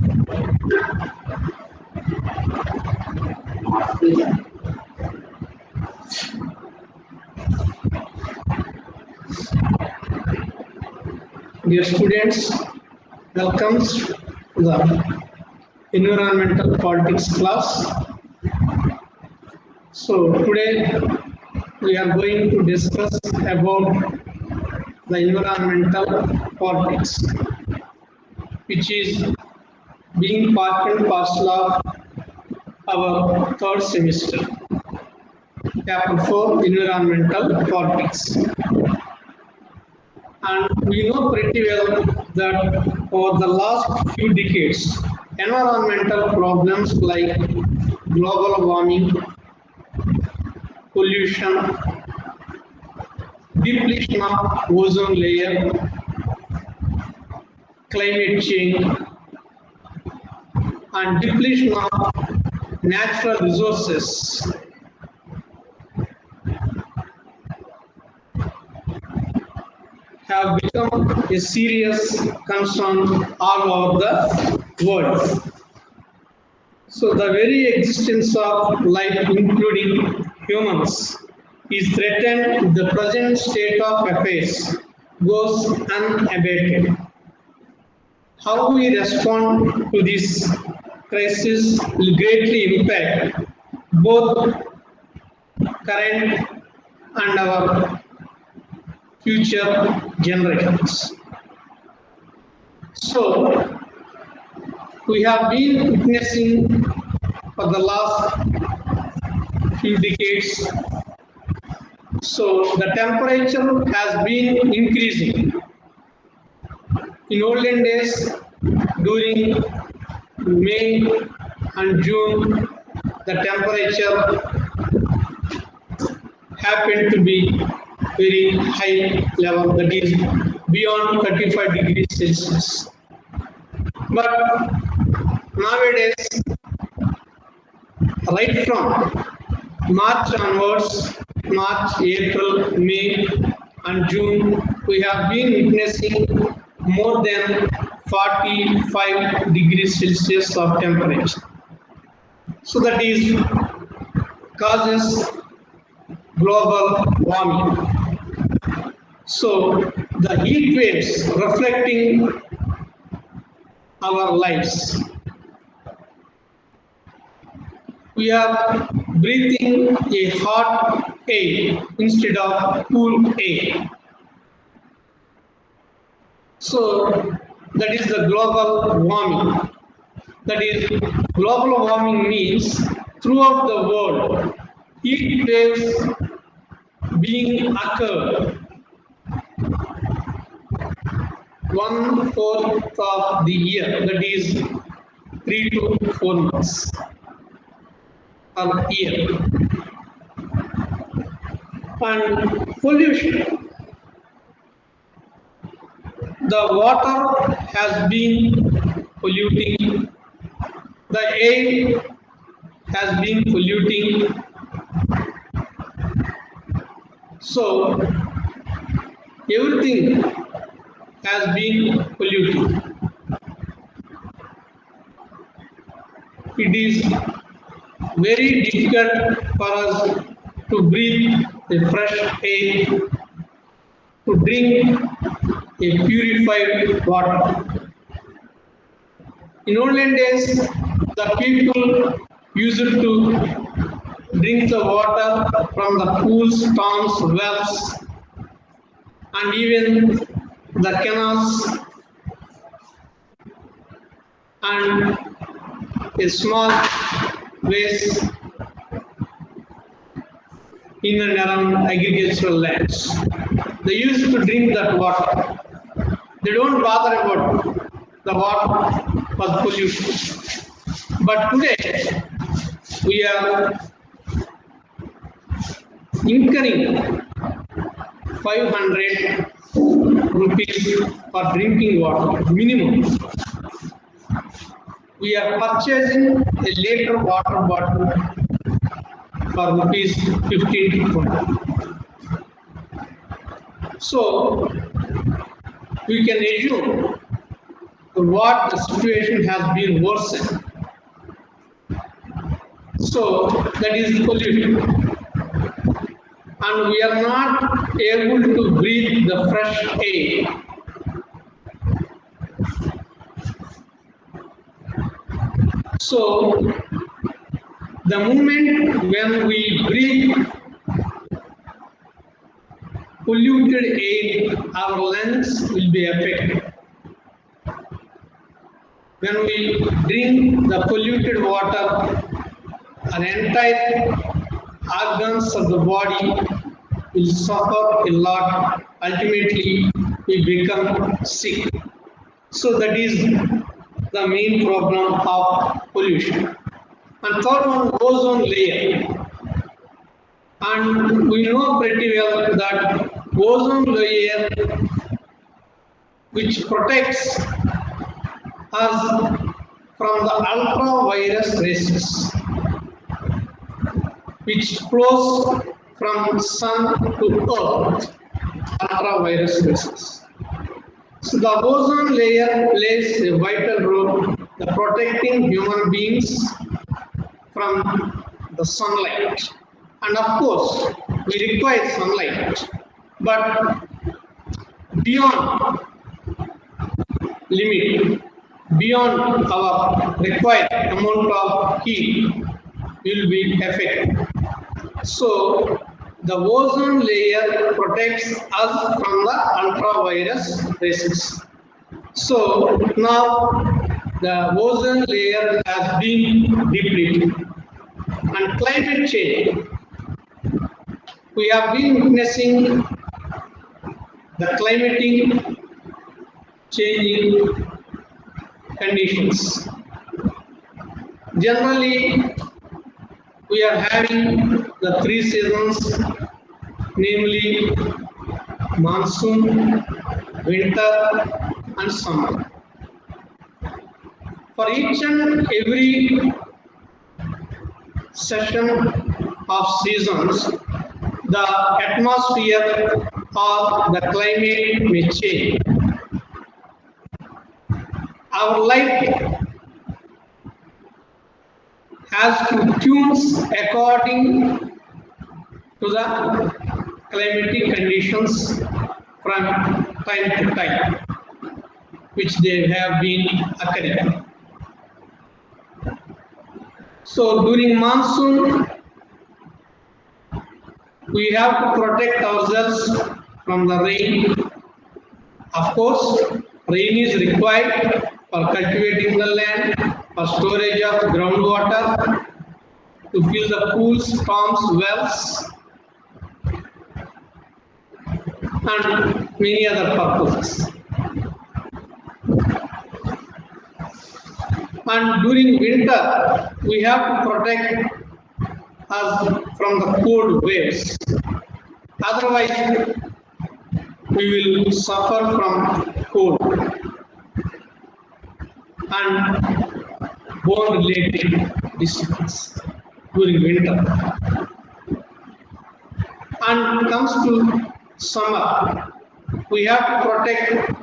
Dear students, welcome to the environmental politics class. So today we are going to discuss about the environmental politics, which is being part and parcel of our third semester. Chapter 4, Environmental Politics. And we know pretty well that over the last few decades, environmental problems like global warming, pollution, depletion of ozone layer, climate change, and depletion of natural resources have become a serious concern all over the world. So the very existence of life, including humans, is threatened if the present state of affairs goes unabated. How we respond to this crisis will greatly impact both current and our future generations. So, we have been witnessing for the last few decades. So, the temperature has been increasing. In olden days, during May and June, the temperature happened to be very high level, that is beyond 35 degrees Celsius. But nowadays, right from March onwards, March, April, May and June, we have been witnessing more than 45 degrees Celsius of temperature. So that is causes global warming. So the heat waves reflecting our lives. We are breathing a hot air instead of cool air. So that is the global warming. That is, global warming means throughout the world, heat waves being occurred 1/4 of the year, that is 3 to 4 months per year. And pollution. The water has been polluting, the air has been polluting. So everything has been polluting. It is very difficult for us to breathe the fresh air, to drink a purified water. In olden days, the people used to drink the water from the pools, ponds, wells, and even the canals, and a small waste in and around agricultural lands. They used to drink that water. They don't bother about the water was polluted. But today, we are incurring 500 rupees for drinking water minimum. We are purchasing a liter water bottle for rupees 15 to 20. So we can assume what the situation has been worsened. So that is pollution. And we are not able to breathe the fresh air. So the moment when we breathe polluted air, our lungs will be affected. When we drink the polluted water, our entire organs of the body will suffer a lot. Ultimately, we become sick. So that is the main problem of pollution. And third one, ozone layer. And we know pretty well that ozone layer, which protects us from the ultraviolet rays, which flows from sun to earth, ultraviolet rays. So the ozone layer plays a vital role in protecting human beings from the sunlight. And of course, we require sunlight, but beyond limit, beyond our required amount of heat, will be affected. So the ozone layer protects us from the ultraviolet rays. So now the ozone layer has been depleted. And climate change, we have been witnessing the climatic changing conditions. Generally, we are having the three seasons, namely monsoon, winter, and summer. For each and every session of seasons, the atmosphere or the climate may change. Our life has to tune according to the climatic conditions from time to time, which they have been occurring. So during monsoon, we have to protect ourselves from the rain. Of course, rain is required for cultivating the land, for storage of groundwater, to fill the pools, ponds, wells, and many other purposes. And during winter, we have to protect us from the cold waves. Otherwise, we will suffer from cold and bone-related diseases during winter. And comes to summer, we have to protect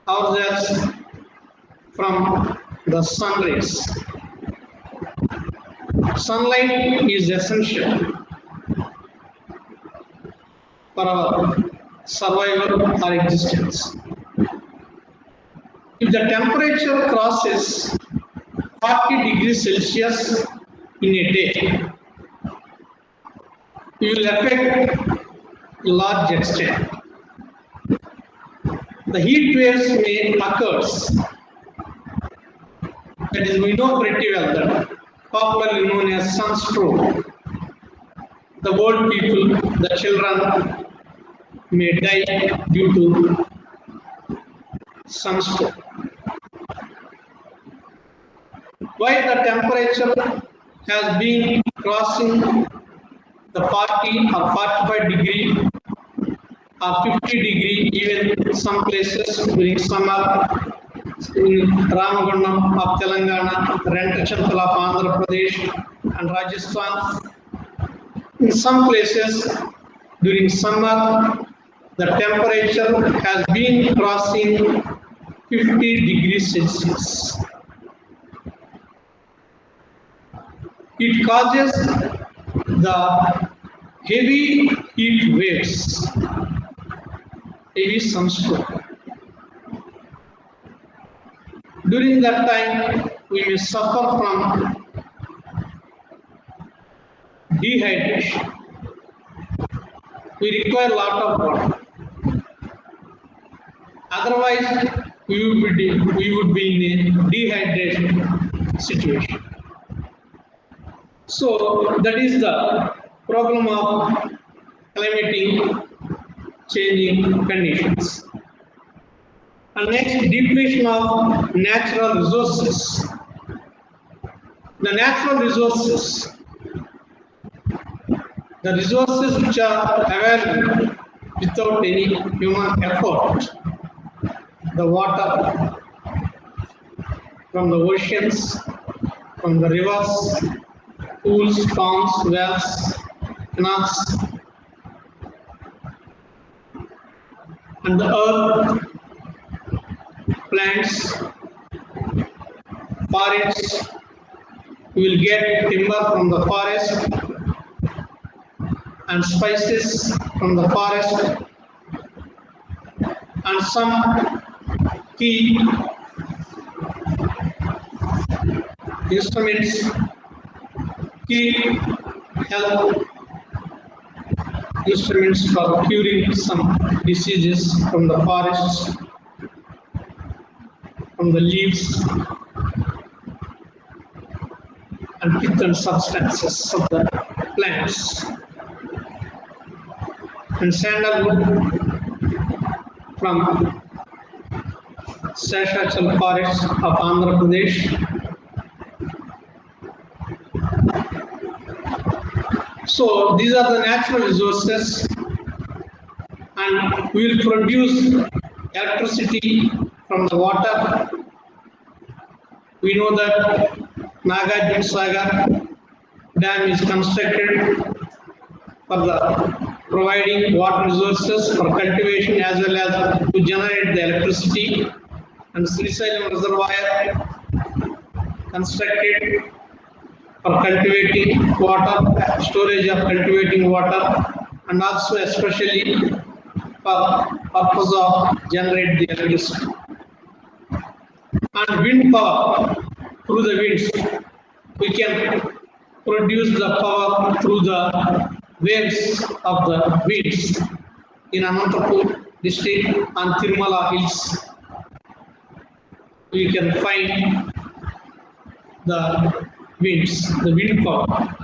ourselves from the sun rays. Sunlight is essential for our survival or existence. If the temperature crosses 40 degrees Celsius in a day, it will affect a large extent. The heat waves may occur. That is, we know pretty well that, popularly known as sunstroke. The old people, the children may die due to sunstroke. Why the temperature has been crossing the 40 or 45 degree or 50 degree, even some places during summer, in Ramagundam of Telangana, Rentachantala of Andhra Pradesh and Rajasthan. In some places during summer, the temperature has been crossing 50 degrees Celsius. It causes the heavy heat waves, heavy sunstroke. During that time, we may suffer from dehydration. We require a lot of water. Otherwise, we would be in a dehydration situation. So that is the problem of climate changing conditions. And next, depletion of natural resources. The natural resources, the resources which are available without any human effort, the water from the oceans, from the rivers, pools, ponds, wells, canals, and the earth, plants, forests. We will get timber from the forest and spices from the forest and some key instruments, key health instruments for curing some diseases from the forests, from the leaves and pithant substances of the plants, and sandalwood from Seshachal forests of Andhra Pradesh. So these are the natural resources, and we will produce electricity from the water. We know that Nagarjuna Sagar dam is constructed for the providing water resources for cultivation as well as to generate the electricity, and Srisailam reservoir constructed for cultivating water, storage of cultivating water, and also especially for purpose of generate the electricity. And wind power, through the winds, we can produce the power through the waves of the winds. In Anantapur district on Tirumala hills, we can find the winds, the wind power.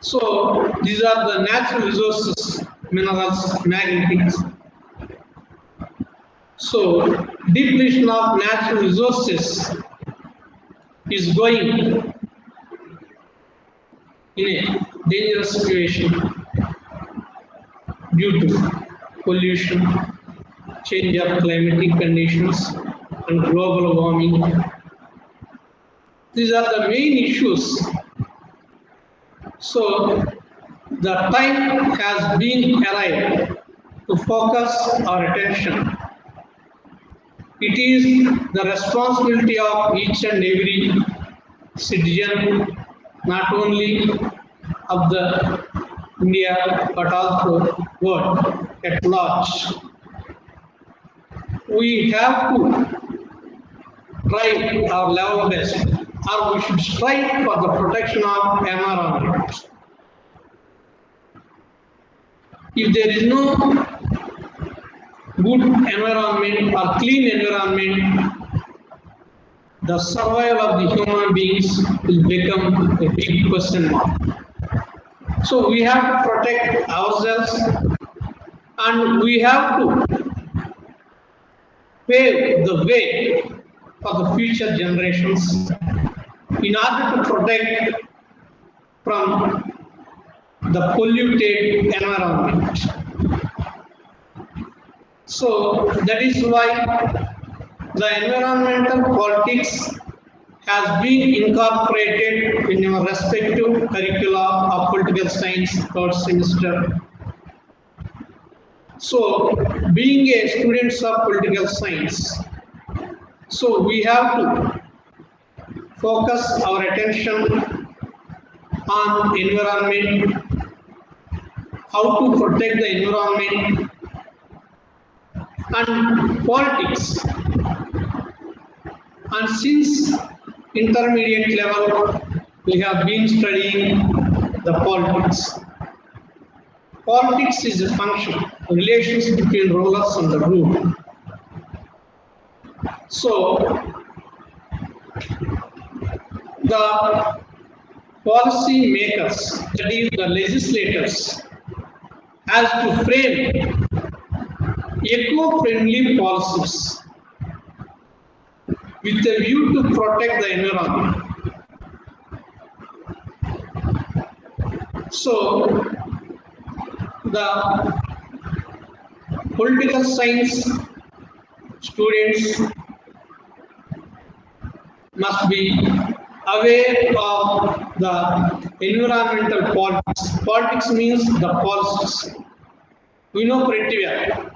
So these are the natural resources, minerals, magnetics. So depletion of natural resources is going in a dangerous situation due to pollution, change of climatic conditions, and global warming. These are the main issues. So the time has been arrived to focus our attention. It is the responsibility of each and every citizen, not only of the India but also world at large. We have to try our level best, or we should strive for the protection of environment. If there is no good environment or clean environment, the survival of the human beings will become a big question mark. So we have to protect ourselves, and we have to pave the way for the future generations in order to protect from the polluted environment. So that is why the environmental politics has been incorporated in our respective curricula of political science third semester. So, being a students of political science, so we have to focus our attention on environment, how to protect the environment, and politics. And since intermediate level, we have been studying the politics. Politics is a function, relations between rulers and the ruled. So, the policy makers, that is the legislators, has to frame eco-friendly policies with a view to protect the environment. So, the political science students must be aware of the environmental politics. Politics means the policies. We know pretty well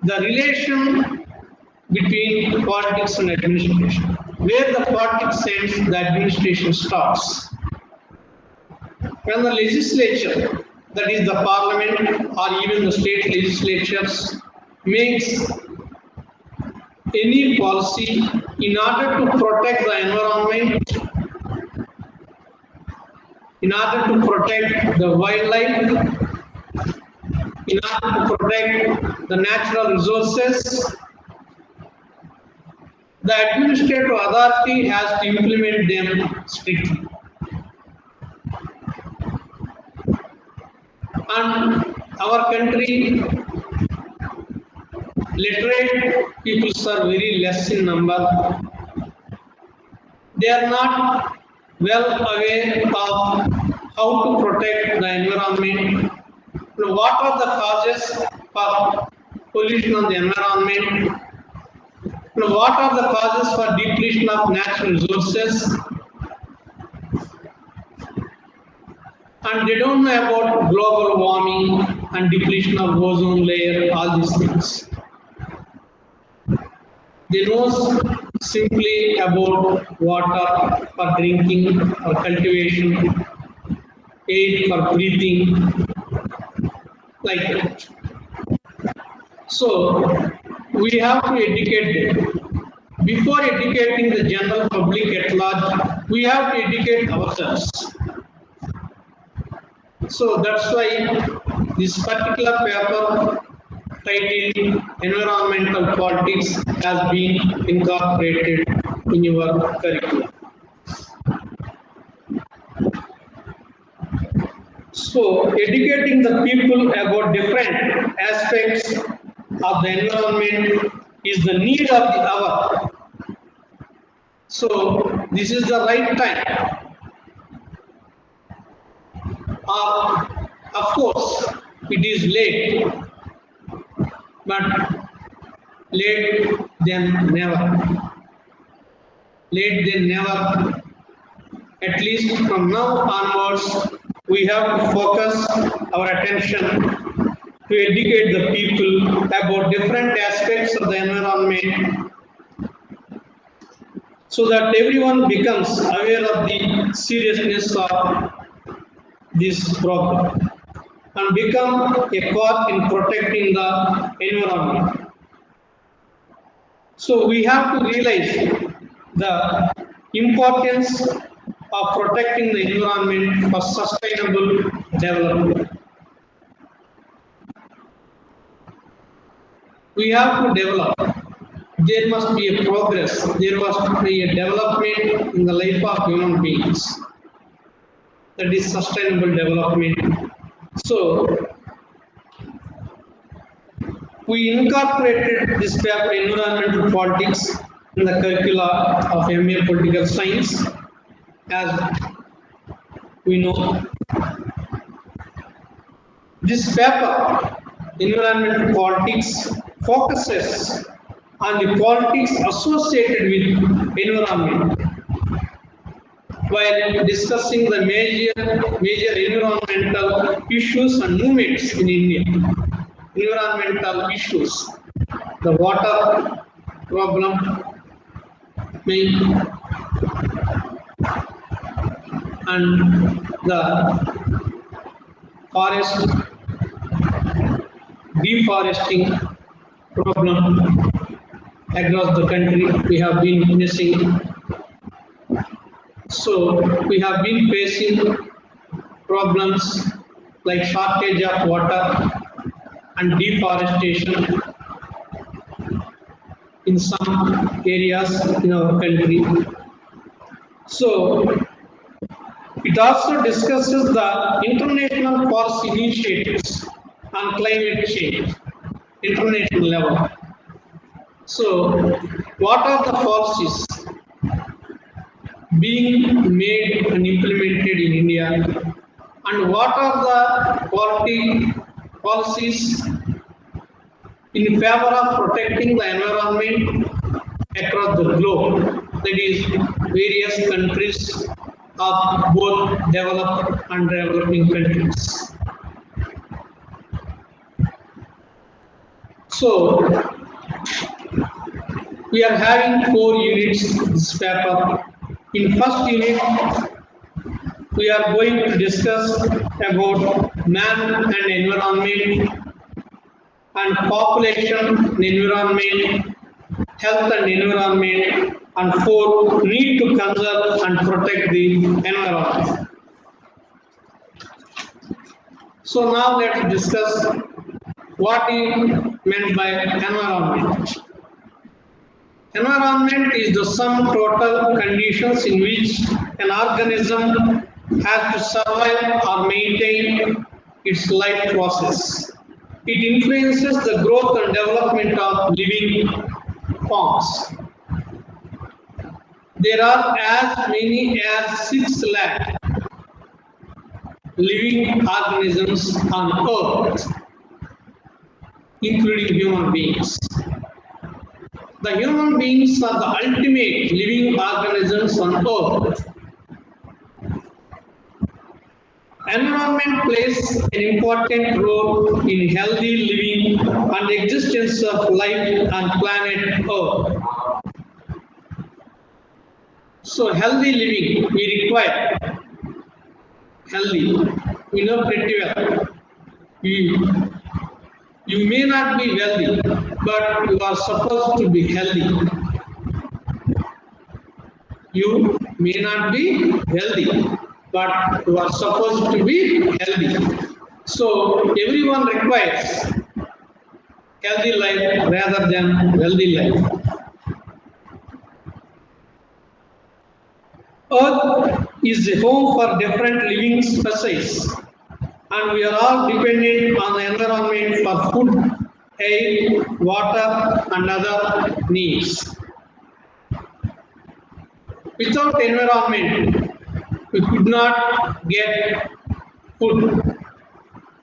the relation between politics and administration. Where the politics ends, the administration starts. When the legislature, that is the parliament or even the state legislatures, makes any policy in order to protect the environment, in order to protect the wildlife, in order to protect the natural resources, the administrative authority has to implement them strictly. And our country, literate people are very less in number. They are not well aware of how to protect the environment. What are the causes for pollution of the environment? What are the causes for depletion of natural resources? And they don't know about global warming and depletion of ozone layer, all these things. They know simply about water for drinking or cultivation, air for breathing, like that. So, we have to educate them. Before educating the general public at large, we have to educate ourselves. So that's why this particular paper titled Environmental Politics has been incorporated in your curriculum. So educating the people about different aspects of the environment is the need of the hour. So this is the right time. Of course, it is late, but late than never. Late than never. At least from now onwards, we have to focus our attention to educate the people about different aspects of the environment so that everyone becomes aware of the seriousness of this problem and become a part in protecting the environment. So we have to realize the importance of protecting the environment for sustainable development. We have to develop. There must be a progress. There must be a development in the life of human beings. That is sustainable development. So, we incorporated this paper, Environmental Politics, in the curricula of MA Political Science. As we know, this paper, Environmental Politics, focuses on the politics associated with environment while discussing the major environmental issues and movements in India. environmental issues. The water problem main and the forest deforesting problem across the country we have been witnessing. So we have been facing problems like shortage of water and deforestation in some areas in our country. So it also discusses the international policy initiatives on climate change, international level. So what are the policies being made and implemented in India, and what are the policies in favor of protecting the environment across the globe, that is various countries of both developed and developing countries. So we are having 4 units in this paper. In first unit, we are going to discuss about man and environment and population and environment, health and environment, and 4 need to conserve and protect the environment. So now let's discuss what is meant by environment. Environment is the sum total conditions in which an organism has to survive or maintain its life process. It influences the growth and development of living forms. There are as many as 6 lakh living organisms on Earth, including human beings. The human beings are the ultimate living organisms on Earth. Environment plays an important role in healthy living and existence of life on planet Earth. So healthy living we require. Healthy, we know pretty well. You may not be wealthy, but you are supposed to be healthy. You may not be wealthy, but you are supposed to be healthy. So everyone requires healthy life rather than wealthy life. Earth is a home for different living species, and we are all dependent on the environment for food, air, water, and other needs. Without environment, we could not get food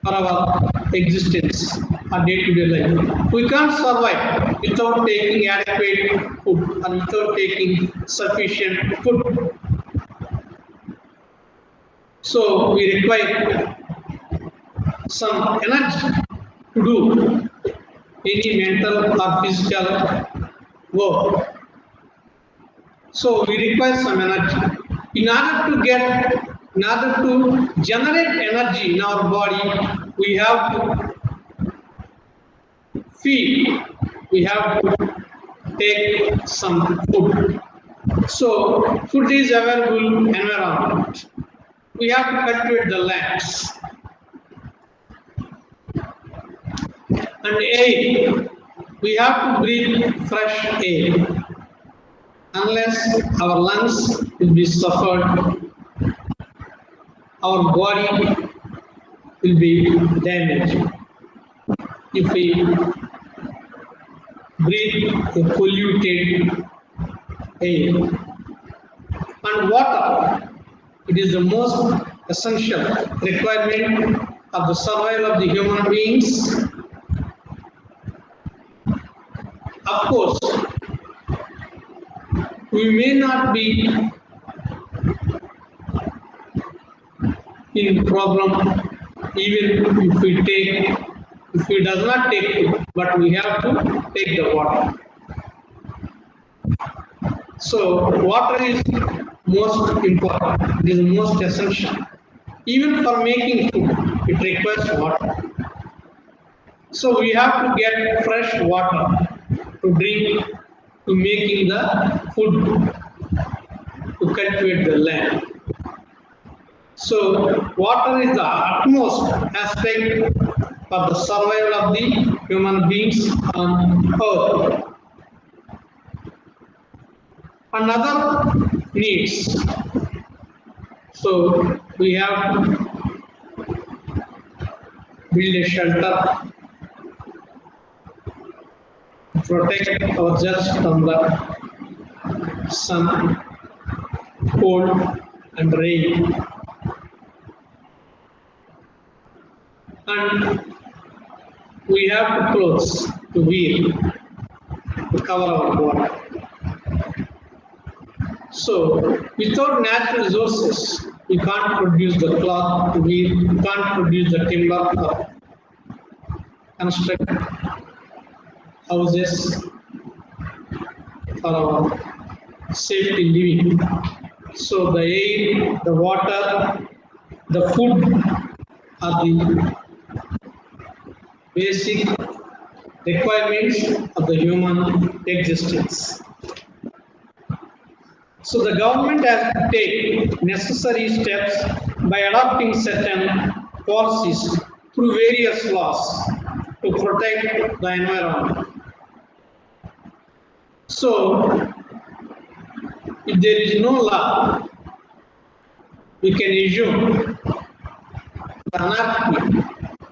for our existence or day-to-day life. We can't survive without taking adequate food or without taking sufficient food. So we require some energy to do any mental or physical work. So we require some energy. In order to generate energy in our body, we have to feed. We have to take some food. So food is available in environment. We have to cultivate the lands. And air, we have to breathe fresh air. Unless our lungs will be suffered, our body will be damaged. If we breathe a polluted air. And water, it is the most essential requirement of the survival of the human beings. Of course, we may not be in problem even if we take If we does not take food, but we have to take the water. So water is most important. It is most essential. Even for making food, it requires water. So we have to get fresh water to drink, to making the food, to cultivate the land. So water is the utmost aspect for the survival of the human beings on earth. Another needs. So we have to build a shelter, protect ourselves from the sun, cold, and rain. And we have clothes to wear to cover our body. So without natural resources, we can't produce the cloth to wear, we can't produce the timber or construct houses for our safety living. So the air, the water, the food are the basic requirements of the human existence. So the government has to take necessary steps by adopting certain policies through various laws to protect the environment. So if there is no law, we can assume the anarchy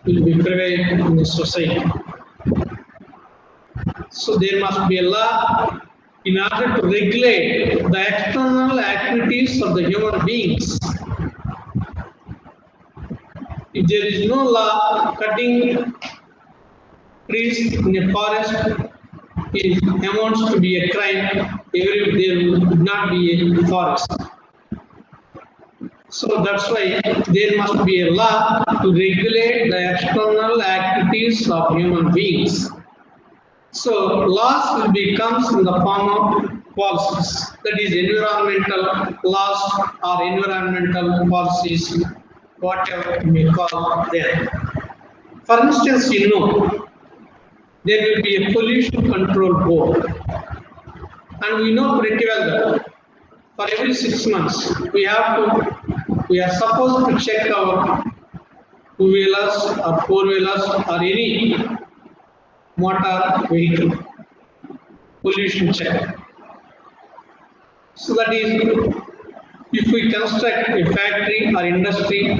will be prevalent in the society. So there must be a law in order to regulate the external activities of the human beings. If there is no law, cutting trees in a forest amounts to be a crime, even if there would not be a forest. So that's why there must be a law to regulate the external activities of human beings. So laws will become in the form of policies, that is environmental laws or environmental policies, whatever you may call them. For instance, there will be a pollution control board, and we know pretty well that for every 6 months we are supposed to check our two-wheelers or four-wheelers or any motor vehicle pollution check. So that is, if we construct a factory or industry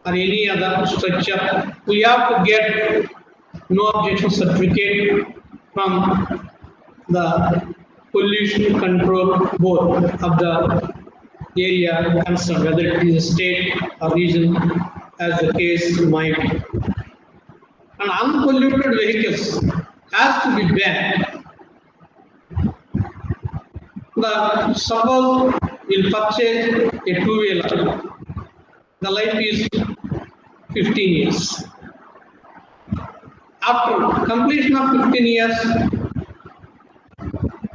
or any other structure, we have to get no objection certificate from the pollution control board of the area concerned, whether it is a state or region, as the case might be. And unpolluted vehicles has to be banned. Suppose we'll purchase a two-wheeler, the life is 15 years. After completion of 15 years,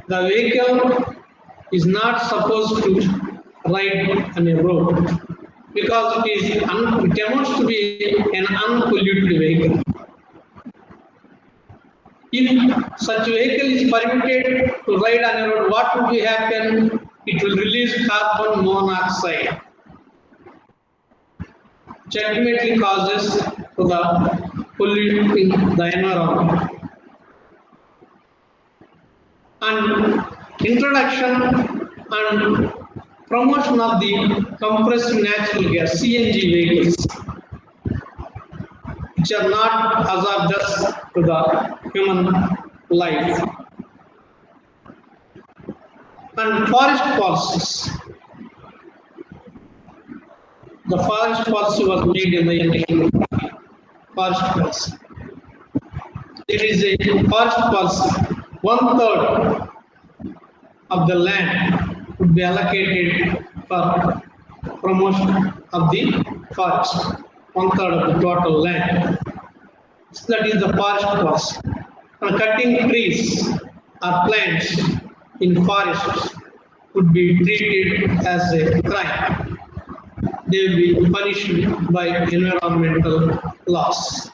the vehicle is not supposed to ride on a road because it amounts to be an unpolluted vehicle. If such vehicle is permitted to ride on a road, what will happen? It will release carbon monoxide, which ultimately causes to the polluting the environment. And introduction and promotion of the compressed natural gas (CNG) vehicles, which are not hazardous to the human life. And forest policies. The forest policy was made in the 1980s. Forest policy. It is a forest policy. 1/3 of the land would be allocated for promotion of the forest. 1/3 of the total land. that is the forest clause. And cutting trees or plants in forests would be treated as a crime. They will be punished by environmental laws.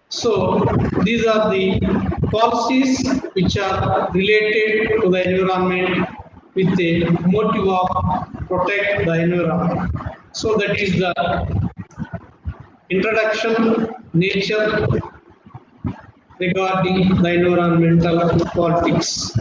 So these are the policies which are related to the environment with a motive of protect the environment. So that is the introduction, nature regarding the environmental politics.